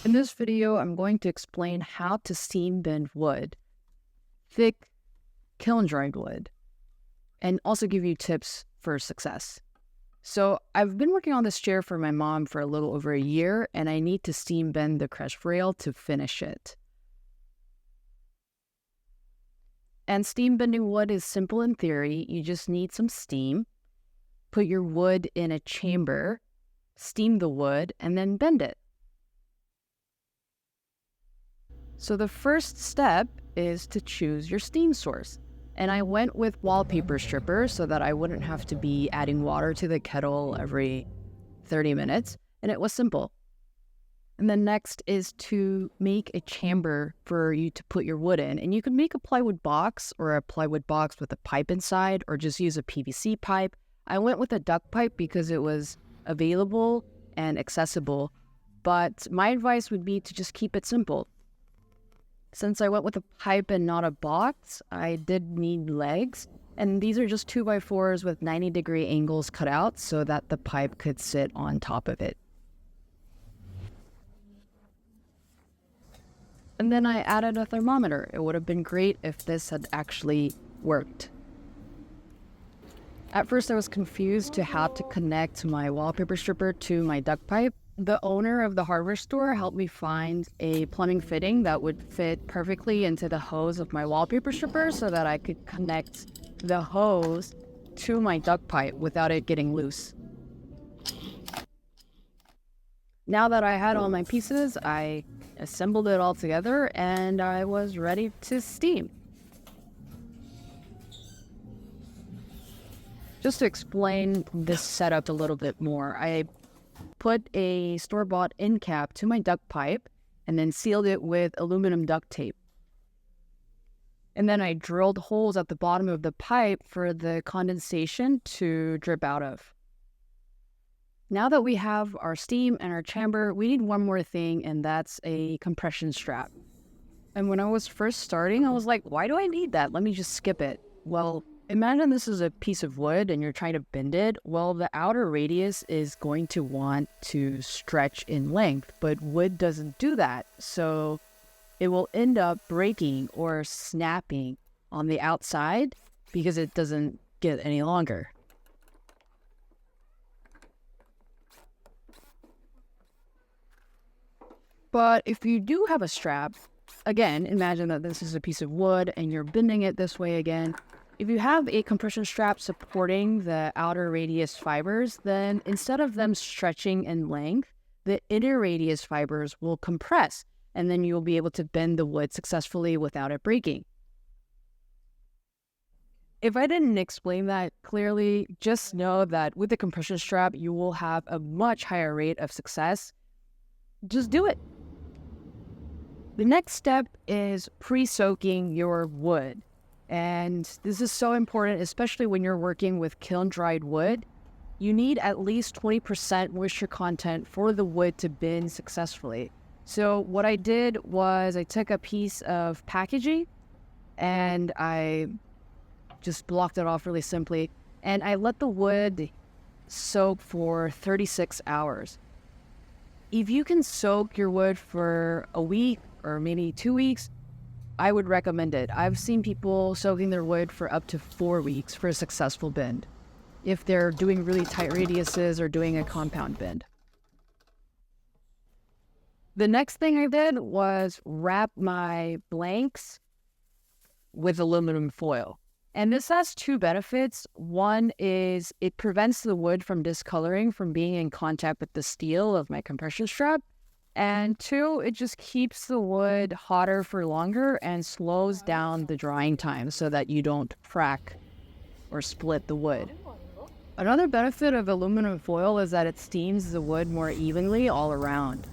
In this video, I'm going to explain how to steam bend wood, thick kiln-dried wood, and also give you tips for success. So I've been working on this chair for my mom for a little over a year, and I need to steam bend the crest rail to finish it. And steam bending wood is simple in theory. You just need some steam, put your wood in a chamber, steam the wood, and then bend it. So the first step is to choose your steam source. And I went with wallpaper stripper so that I wouldn't have to be adding water to the kettle every 30 minutes. And it was simple. And then next is to make a chamber for you to put your wood in. And you can make a plywood box or a plywood box with a pipe inside, or just use a PVC pipe. I went with a duct pipe because it was available and accessible. But my advice would be to just keep it simple. Since I went with a pipe and not a box, I did need legs. And these are just 2x4s with 90-degree angles cut out so that the pipe could sit on top of it. And then I added a thermometer. It would have been great if this had actually worked. At first I was confused to how to connect my wallpaper stripper to my duct pipe. The owner of the hardware store helped me find a plumbing fitting that would fit perfectly into the hose of my wallpaper stripper so that I could connect the hose to my duct pipe without it getting loose. Now that I had all my pieces, I assembled it all together and I was ready to steam. Just to explain this setup a little bit more, I put a store-bought end cap to my duct pipe and then sealed it with aluminum duct tape. And then I drilled holes at the bottom of the pipe for the condensation to drip out of. Now that we have our steam and our chamber, we need one more thing, and that's a compression strap. And when I was first starting, I was like, why do I need that? Let me just skip it. Well, imagine this is a piece of wood and you're trying to bend it. Well, the outer radius is going to want to stretch in length, but wood doesn't do that. So it will end up breaking or snapping on the outside because it doesn't get any longer. But if you do have a strap, again, imagine that this is a piece of wood and you're bending it this way again. If you have a compression strap supporting the outer radius fibers, then instead of them stretching in length, the inner radius fibers will compress, and then you'll be able to bend the wood successfully without it breaking. If I didn't explain that clearly, just know that with the compression strap, you will have a much higher rate of success. Just do it. The next step is pre-soaking your wood. And this is so important, especially when you're working with kiln-dried wood. You need at least 20% moisture content for the wood to bend successfully. So what I did was I took a piece of packaging and I just blocked it off really simply. And I let the wood soak for 36 hours. If you can soak your wood for a week or maybe 2 weeks, I would recommend it. I've seen people soaking their wood for up to 4 weeks for a successful bend, if they're doing really tight radiuses or doing a compound bend. The next thing I did was wrap my blanks with aluminum foil. And this has two benefits. One is it prevents the wood from discoloring from being in contact with the steel of my compression strap. And two, it just keeps the wood hotter for longer and slows down the drying time so that you don't crack or split the wood. Another benefit of aluminum foil is that it steams the wood more evenly all around.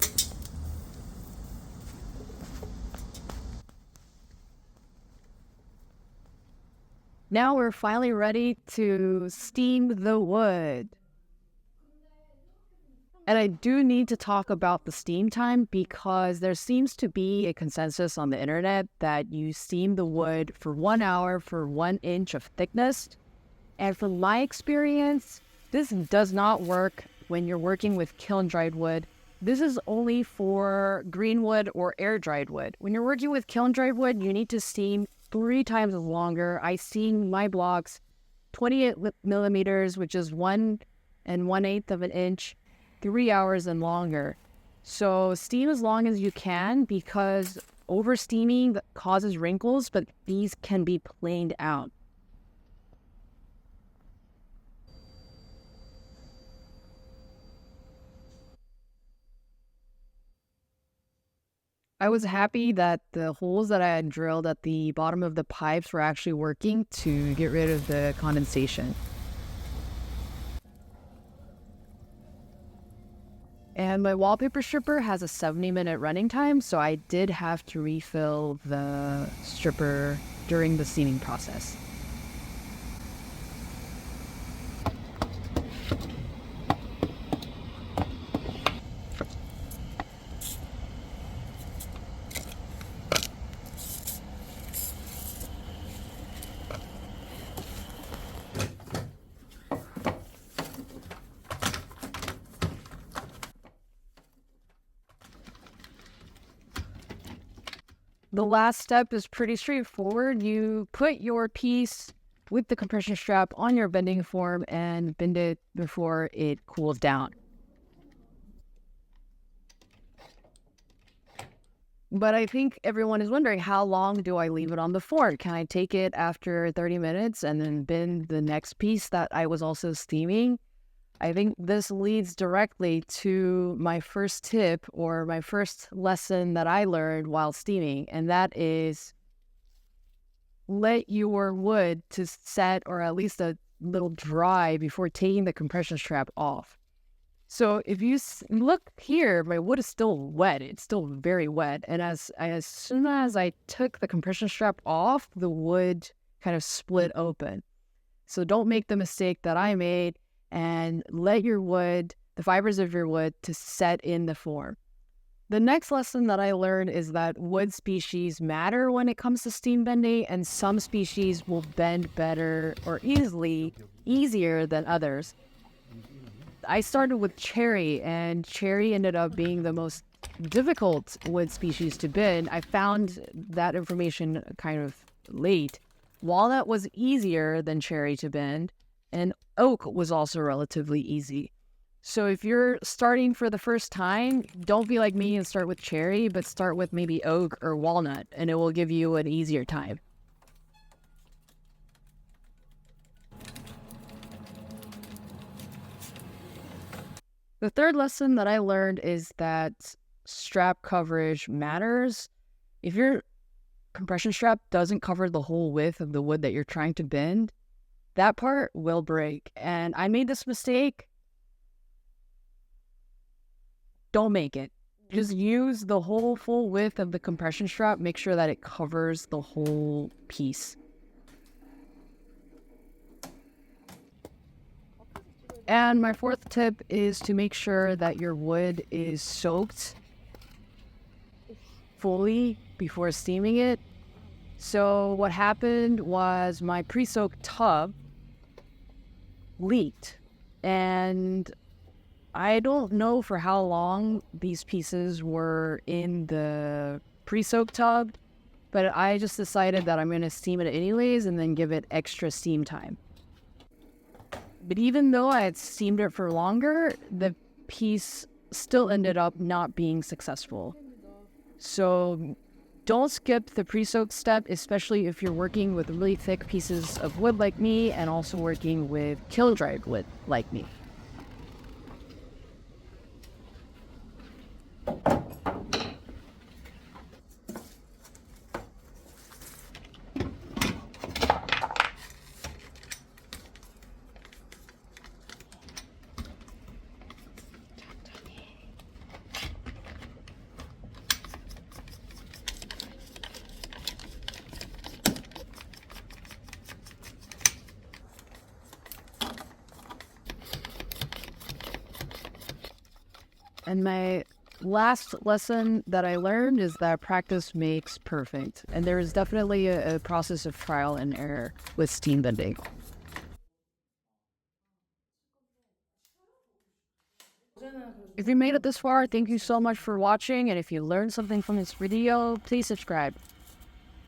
Now we're finally ready to steam the wood. And I do need to talk about the steam time because there seems to be a consensus on the internet that you steam the wood for 1 hour for 1 inch of thickness. And from my experience, this does not work when you're working with kiln-dried wood. This is only for green wood or air-dried wood. When you're working with kiln-dried wood, you need to steam 3 times longer. I steam my blocks 28 millimeters, which is 1 1/8 of an inch, 3 hours and longer. So steam as long as you can, because over steaming causes wrinkles, but these can be planed out. I was happy that the holes that I had drilled at the bottom of the pipes were actually working to get rid of the condensation. And my wallpaper stripper has a 70-minute running time, so I did have to refill the stripper during the steaming process. The last step is pretty straightforward. You put your piece with the compression strap on your bending form and bend it before it cools down. But I think everyone is wondering, how long do I leave it on the form? Can I take it after 30 minutes and then bend the next piece that I was also steaming? I think this leads directly to my first tip, or my first lesson that I learned while steaming, and that is let your wood to set, or at least a little dry, before taking the compression strap off. So if you look here, my wood is still wet. It's still very wet. And as soon as I took the compression strap off, the wood kind of split open. So don't make the mistake that I made, and let your wood, the fibers of your wood, to set in the form. The next lesson that I learned is that wood species matter when it comes to steam bending, and some species will bend better or easier than others. I started with cherry, and cherry ended up being the most difficult wood species to bend. I found that information kind of late. Walnut was easier than cherry to bend, and oak was also relatively easy. So if you're starting for the first time, don't be like me and start with cherry, but start with maybe oak or walnut, and it will give you an easier time. The third lesson that I learned is that strap coverage matters. If your compression strap doesn't cover the whole width of the wood that you're trying to bend, that part will break. And I made this mistake. Don't make it. Just use the whole full width of the compression strap. Make sure that it covers the whole piece. And my fourth tip is to make sure that your wood is soaked fully before steaming it. So what happened was my Presoak tub leaked, and I don't know for how long these pieces were in the Presoak tub, but I just decided that I'm going to steam it anyways and then give it extra steam time. But even though I had steamed it for longer, the piece still ended up not being successful. So don't skip the pre-soak step, especially if you're working with really thick pieces of wood like me, and also working with kiln-dried wood like me. And my last lesson that I learned is that practice makes perfect. And there is definitely a process of trial and error with steam bending. If you made it this far, thank you so much for watching, and if you learned something from this video, please subscribe.